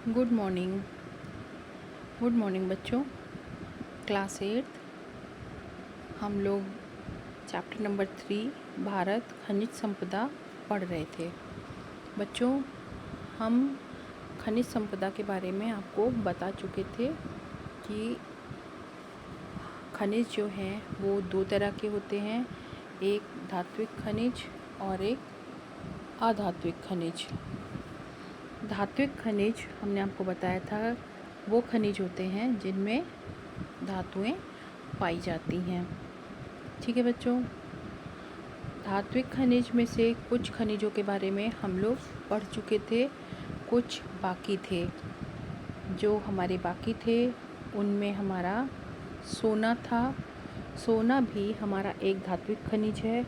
Good morning. Good morning बच्चों। Class 8 हम लोग चैप्टर नंबर 3 भारत खनिज संपदा पढ़ रहे थे। बच्चों, हम खनिज संपदा के बारे में आपको बता चुके थे कि खनिज जो हैं वो दो तरह के होते हैं, एक धात्विक खनिज और एक अधात्विक खनिज। धात्विक खनिज हमने आपको बताया था वो खनिज होते हैं जिनमें धातुएं पाई जाती हैं। ठीक है बच्चों, धात्विक खनिज में से कुछ खनिजों के बारे में हम लोग पढ़ चुके थे, कुछ बाकी थे। जो हमारे बाकी थे उनमें हमारा सोना था। सोना भी हमारा एक धात्विक खनिज है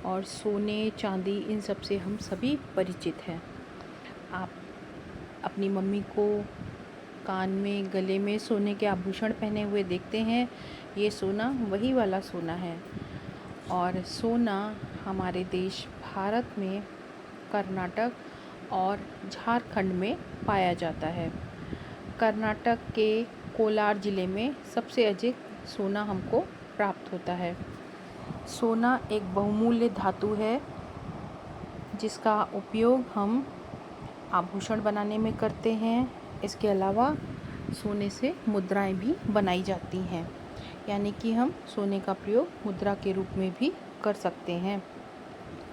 और सोने, चांदी, इन सब से हम सभी परिचित हैं। आप अपनी मम्मी को कान में, गले में सोने के आभूषण पहने हुए देखते हैं, ये सोना वही वाला सोना है। और सोना हमारे देश भारत में कर्नाटक और झारखंड में पाया जाता है। कर्नाटक के कोलार ज़िले में सबसे अधिक सोना हमको प्राप्त होता है। सोना एक बहुमूल्य धातु है जिसका उपयोग हम आभूषण बनाने में करते हैं। इसके अलावा सोने से मुद्राएं भी बनाई जाती हैं, यानी कि हम सोने का प्रयोग मुद्रा के रूप में भी कर सकते हैं।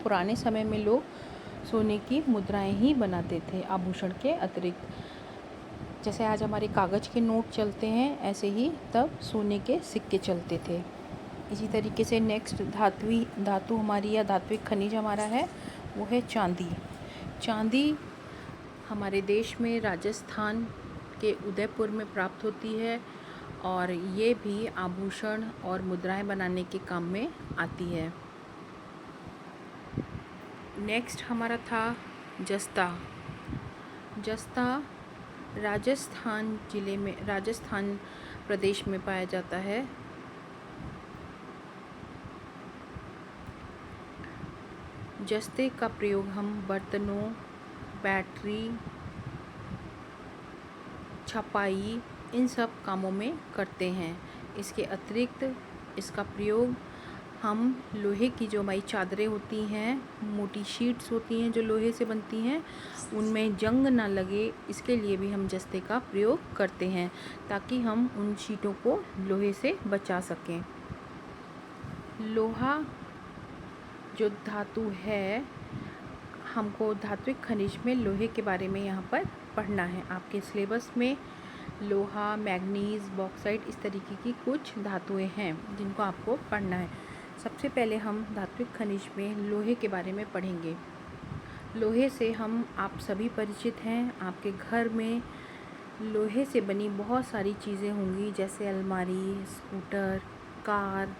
पुराने समय में लोग सोने की मुद्राएं ही बनाते थे आभूषण के अतिरिक्त। जैसे आज हमारे कागज़ के नोट चलते हैं, ऐसे ही तब सोने के सिक्के चलते थे। इसी तरीके से नेक्स्ट धातु हमारी या धात्विक खनिज हमारा है वो है चांदी। चांदी हमारे देश में राजस्थान के उदयपुर में प्राप्त होती है और ये भी आभूषण और मुद्राएं बनाने के काम में आती है। नेक्स्ट हमारा था जस्ता। जस्ता राजस्थान ज़िले में, राजस्थान प्रदेश में पाया जाता है। जस्ते का प्रयोग हम बर्तनों, बैटरी, छपाई, इन सब कामों में करते हैं। इसके अतिरिक्त इसका प्रयोग हम लोहे की जो हमारी चादरें होती हैं, मोटी शीट्स होती हैं जो लोहे से बनती हैं, उनमें जंग ना लगे, इसके लिए भी हम जस्ते का प्रयोग करते हैं ताकि हम उन शीटों को लोहे से बचा सकें। लोहा जो धातु है, हमको धात्विक खनिज में लोहे के बारे में यहाँ पर पढ़ना है। आपके सिलेबस में लोहा, मैग्नीज, बॉक्साइट, इस तरीके की कुछ धातुएं हैं जिनको आपको पढ़ना है। सबसे पहले हम धात्विक खनिज में लोहे के बारे में पढ़ेंगे। लोहे से आप सभी परिचित हैं। आपके घर में लोहे से बनी बहुत सारी चीज़ें होंगी, जैसे अलमारी, स्कूटर, कार,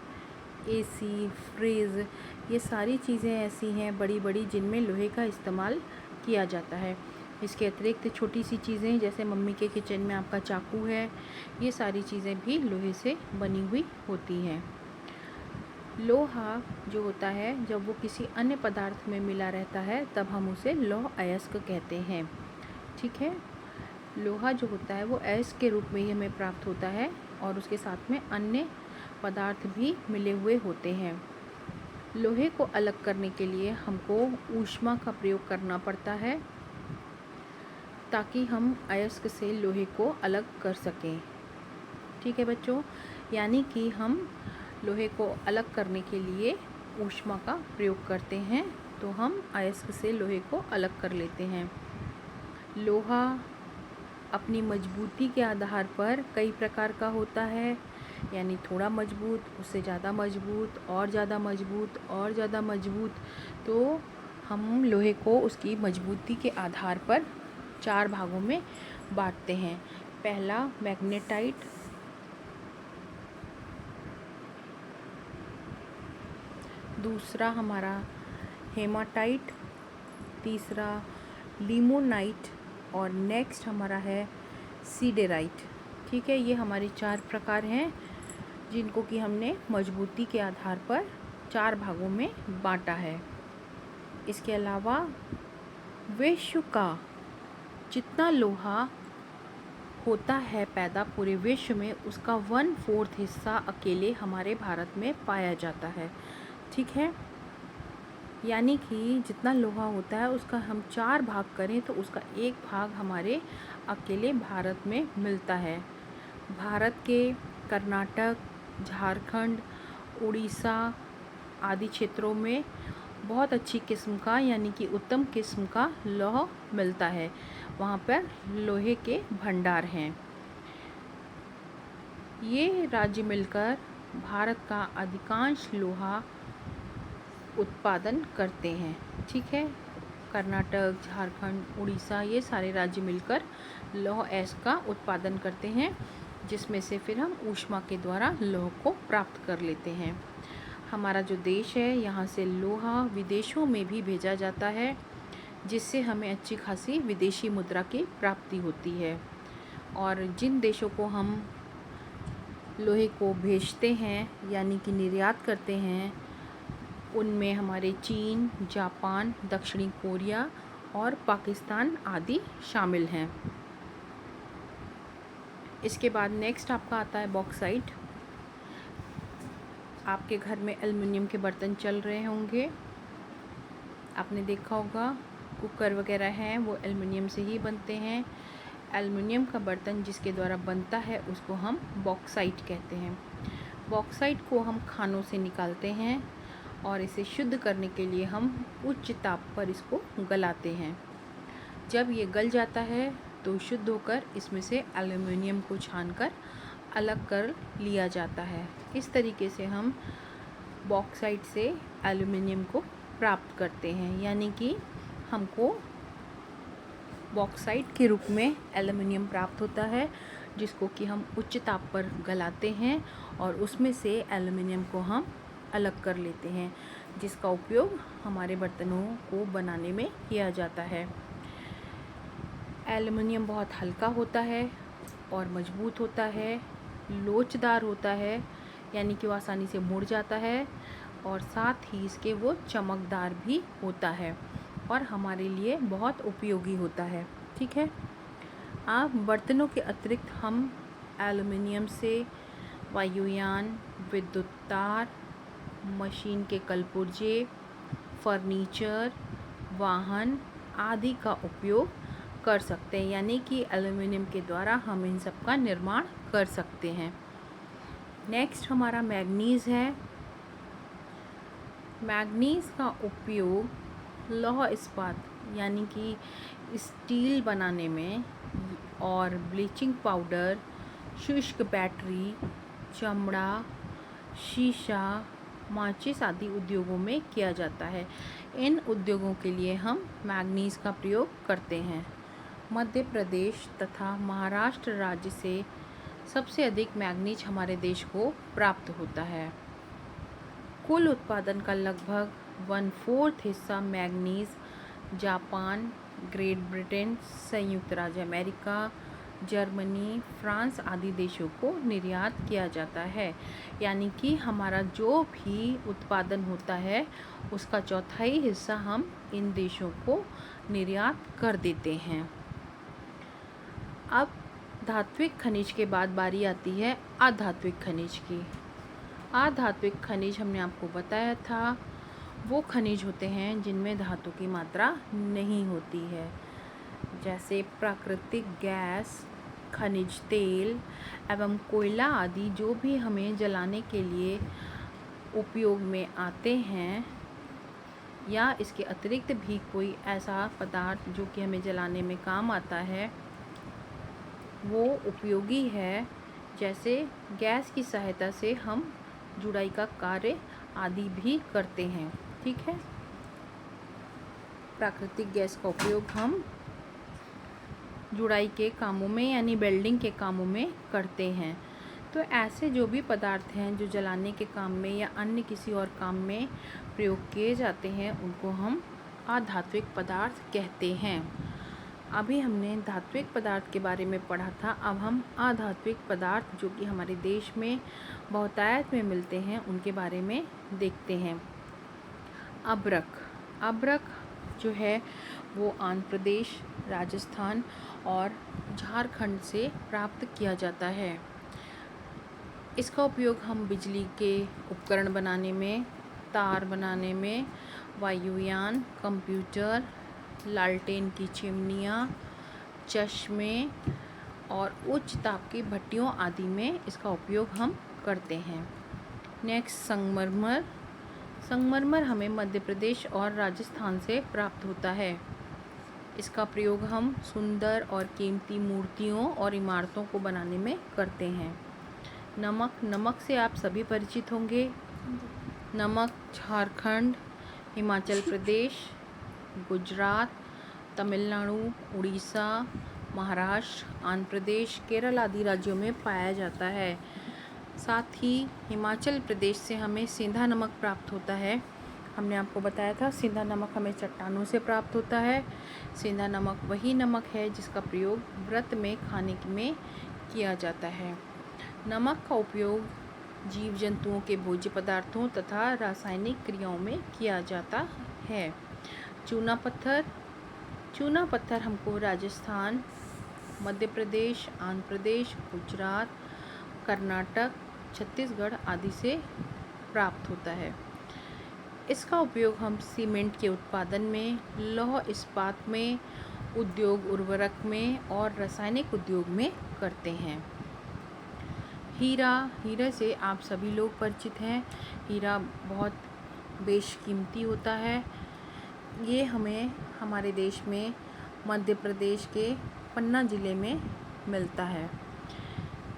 एसी, फ्रिज, ये सारी चीज़ें ऐसी हैं बड़ी बड़ी जिनमें लोहे का इस्तेमाल किया जाता है। इसके अतिरिक्त छोटी सी चीज़ें जैसे मम्मी के किचन में आपका चाकू है, ये सारी चीज़ें भी लोहे से बनी हुई होती हैं। लोहा जो होता है, जब वो किसी अन्य पदार्थ में मिला रहता है तब हम उसे लौह अयस्क कहते हैं। ठीक है, लोहा जो होता है वो अयस्क के रूप में ही हमें प्राप्त होता है और उसके साथ में अन्य पदार्थ भी मिले हुए होते हैं। लोहे को अलग करने के लिए हमको ऊष्मा का प्रयोग करना पड़ता है ताकि हम अयस्क से लोहे को अलग कर सकें। ठीक है बच्चों, यानी कि हम लोहे को अलग करने के लिए ऊष्मा का प्रयोग करते हैं, तो हम अयस्क से लोहे को अलग कर लेते हैं। लोहा अपनी मजबूती के आधार पर कई प्रकार का होता है, यानी थोड़ा मजबूत, उससे ज़्यादा मजबूत, और ज़्यादा मजबूत, और ज़्यादा मजबूत। तो हम लोहे को उसकी मजबूती के आधार पर 4 भागों में बांटते हैं। पहला मैग्नेटाइट, दूसरा हमारा हेमाटाइट, तीसरा लिमोनाइट और नेक्स्ट हमारा है सीडेराइट। ठीक है, ये हमारे 4 प्रकार हैं जिनको कि हमने मजबूती के आधार पर 4 भागों में बांटा है। इसके अलावा विश्व का जितना लोहा होता है पैदा पूरे विश्व में, उसका 1/4 हिस्सा अकेले हमारे भारत में पाया जाता है। ठीक है, यानी कि जितना लोहा होता है उसका हम 4 भाग करें तो उसका 1 भाग हमारे अकेले भारत में मिलता है। भारत के कर्नाटक, झारखंड, उड़ीसा आदि क्षेत्रों में बहुत अच्छी किस्म का यानी कि उत्तम किस्म का लौह मिलता है। वहाँ पर लोहे के भंडार हैं। ये राज्य मिलकर भारत का अधिकांश लोहा उत्पादन करते हैं। ठीक है, कर्नाटक, झारखंड, उड़ीसा ये सारे राज्य मिलकर लौह अयस्क का उत्पादन करते हैं, जिसमें से फिर हम ऊष्मा के द्वारा लौह को प्राप्त कर लेते हैं। हमारा जो देश है यहाँ से लोहा विदेशों में भी भेजा जाता है, जिससे हमें अच्छी खासी विदेशी मुद्रा की प्राप्ति होती है। और जिन देशों को हम लोहे को भेजते हैं यानी कि निर्यात करते हैं, उनमें हमारे चीन, जापान, दक्षिणी कोरिया और पाकिस्तान आदि शामिल हैं। इसके बाद नेक्स्ट आपका आता है बॉक्साइट। आपके घर में एल्युमिनियम के बर्तन चल रहे होंगे, आपने देखा होगा कुकर वगैरह हैं वो एल्युमिनियम से ही बनते हैं। एल्युमिनियम का बर्तन जिसके द्वारा बनता है उसको हम बॉक्साइट कहते हैं। बॉक्साइट को हम खानों से निकालते हैं और इसे शुद्ध करने के लिए हम उच्च ताप पर इसको गलाते हैं। जब ये गल जाता है तो शुद्ध होकर इसमें से एल्युमिनियम को छानकर अलग कर लिया जाता है। इस तरीके से हम बॉक्साइट से एल्युमिनियम को प्राप्त करते हैं, यानी कि हमको बॉक्साइट के रूप में एल्युमिनियम प्राप्त होता है, जिसको कि हम उच्च ताप पर गलाते हैं और उसमें से एल्युमिनियम को हम अलग कर लेते हैं, जिसका उपयोग हमारे बर्तनों को बनाने में किया जाता है। एल्युमिनियम बहुत हल्का होता है और मजबूत होता है, लोचदार होता है, यानी कि वो आसानी से मुड़ जाता है और साथ ही इसके वो चमकदार भी होता है और हमारे लिए बहुत उपयोगी होता है। ठीक है, आप बर्तनों के अतिरिक्त हम एल्युमिनियम से वायुयान, विद्युत तार, मशीन के कलपुर्जे, फर्नीचर, वाहन आदि का उपयोग कर सकते हैं, यानी कि एल्युमिनियम के द्वारा हम इन सब का निर्माण कर सकते हैं। नेक्स्ट हमारा मैग्नीज़ है। मैग्नीज़ का उपयोग लौह इस्पात यानी कि स्टील बनाने में और ब्लीचिंग पाउडर, शुष्क बैटरी, चमड़ा, शीशा, माचिस आदि उद्योगों में किया जाता है। इन उद्योगों के लिए हम मैग्नीज़ का प्रयोग करते हैं। मध्य प्रदेश तथा महाराष्ट्र राज्य से सबसे अधिक मैग्नीज हमारे देश को प्राप्त होता है। कुल उत्पादन का लगभग 1/4 हिस्सा मैग्नीज जापान, ग्रेट ब्रिटेन, संयुक्त राज्य अमेरिका, जर्मनी, फ्रांस आदि देशों को निर्यात किया जाता है, यानी कि हमारा जो भी उत्पादन होता है उसका 1/4 हिस्सा हम इन देशों को निर्यात कर देते हैं। अब धात्विक खनिज के बाद बारी आती है अधात्विक खनिज की। अधात्विक खनिज हमने आपको बताया था वो खनिज होते हैं जिनमें धातु की मात्रा नहीं होती है, जैसे प्राकृतिक गैस, खनिज तेल एवं कोयला आदि जो भी हमें जलाने के लिए उपयोग में आते हैं, या इसके अतिरिक्त भी कोई ऐसा पदार्थ जो कि हमें जलाने में काम आता है वो उपयोगी है। जैसे गैस की सहायता से हम जुड़ाई का कार्य आदि भी करते हैं। ठीक है, प्राकृतिक गैस का उपयोग हम जुड़ाई के कामों में यानी वेल्डिंग के कामों में करते हैं। तो ऐसे जो भी पदार्थ हैं जो जलाने के काम में या अन्य किसी और काम में प्रयोग किए जाते हैं उनको हम अधात्विक पदार्थ कहते हैं। अभी हमने धात्विक पदार्थ के बारे में पढ़ा था, अब हम अधात्विक पदार्थ जो कि हमारे देश में बहुतायत में मिलते हैं उनके बारे में देखते हैं। अब्रक जो है वो आंध्र प्रदेश, राजस्थान और झारखंड से प्राप्त किया जाता है। इसका उपयोग हम बिजली के उपकरण बनाने में, तार बनाने में, वायुयान, कंप्यूटर, लालटेन की चिमनियाँ, चश्मे और उच्च ताप की भट्टियों आदि में इसका उपयोग हम करते हैं। नेक्स्ट, संगमरमर। संगमरमर हमें मध्य प्रदेश और राजस्थान से प्राप्त होता है। इसका प्रयोग हम सुंदर और कीमती मूर्तियों और इमारतों को बनाने में करते हैं। नमक। नमक से आप सभी परिचित होंगे। नमक झारखंड, हिमाचल प्रदेश, गुजरात, तमिलनाडु, उड़ीसा, महाराष्ट्र, आंध्र प्रदेश, केरल आदि राज्यों में पाया जाता है। साथ ही हिमाचल प्रदेश से हमें सेंधा नमक प्राप्त होता है। हमने आपको बताया था सेंधा नमक हमें चट्टानों से प्राप्त होता है। सेंधा नमक वही नमक है जिसका प्रयोग व्रत में खाने में किया जाता है। नमक का उपयोग जीव जंतुओं के भोज्य पदार्थों तथा रासायनिक क्रियाओं में किया जाता है। चूना पत्थर। चूना पत्थर हमको राजस्थान, मध्य प्रदेश, आंध्र प्रदेश, गुजरात, कर्नाटक, छत्तीसगढ़ आदि से प्राप्त होता है। इसका उपयोग हम सीमेंट के उत्पादन में, लौह इस्पात में, उद्योग उर्वरक में और रासायनिक उद्योग में करते हैं। हीरा। हीरे से आप सभी लोग परिचित हैं। हीरा बहुत बेशकीमती होता है। ये हमें हमारे देश में मध्य प्रदेश के पन्ना ज़िले में मिलता है।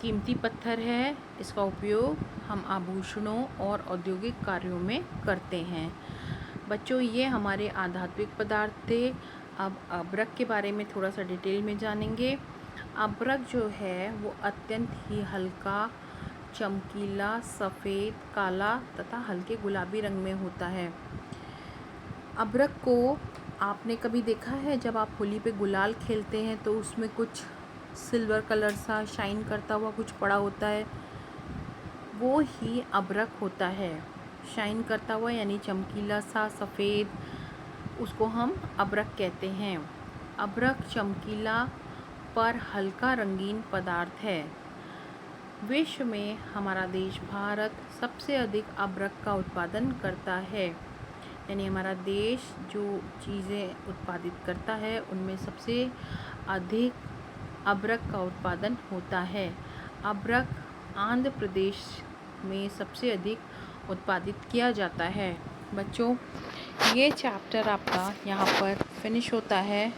कीमती पत्थर है। इसका उपयोग हम आभूषणों और औद्योगिक कार्यों में करते हैं। बच्चों, ये हमारे आध्यात्मिक पदार्थ थे। अब अभ्रक के बारे में थोड़ा सा डिटेल में जानेंगे। अभ्रक जो है वो अत्यंत ही हल्का, चमकीला, सफ़ेद, काला तथा हल्के गुलाबी रंग में होता है। अभ्रक को आपने कभी देखा है जब आप होली पे गुलाल खेलते हैं तो उसमें कुछ सिल्वर कलर सा शाइन करता हुआ कुछ पड़ा होता है, वो ही अभ्रक होता है। शाइन करता हुआ यानी चमकीला सा सफ़ेद, उसको हम अभ्रक कहते हैं। अभ्रक चमकीला पर हल्का रंगीन पदार्थ है। विश्व में हमारा देश भारत सबसे अधिक अभ्रक का उत्पादन करता है। यानी हमारा देश जो चीज़ें उत्पादित करता है उनमें सबसे अधिक अभ्रक का उत्पादन होता है। अभ्रक आंध्र प्रदेश में सबसे अधिक उत्पादित किया जाता है। बच्चों, ये चैप्टर आपका यहाँ पर फिनिश होता है।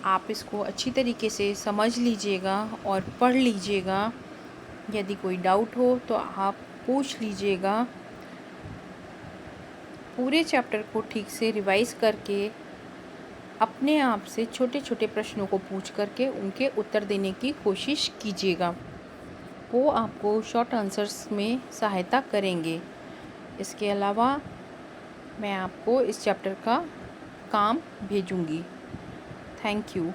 आप इसको अच्छी तरीके से समझ लीजिएगा और पढ़ लीजिएगा। यदि कोई डाउट हो तो आप पूछ लीजिएगा। पूरे चैप्टर को ठीक से रिवाइज़ करके अपने आप से छोटे छोटे प्रश्नों को पूछ करके उनके उत्तर देने की कोशिश कीजिएगा। वो आपको शॉर्ट आंसर्स में सहायता करेंगे। इसके अलावा मैं आपको इस चैप्टर का काम भेजूंगी। Thank you.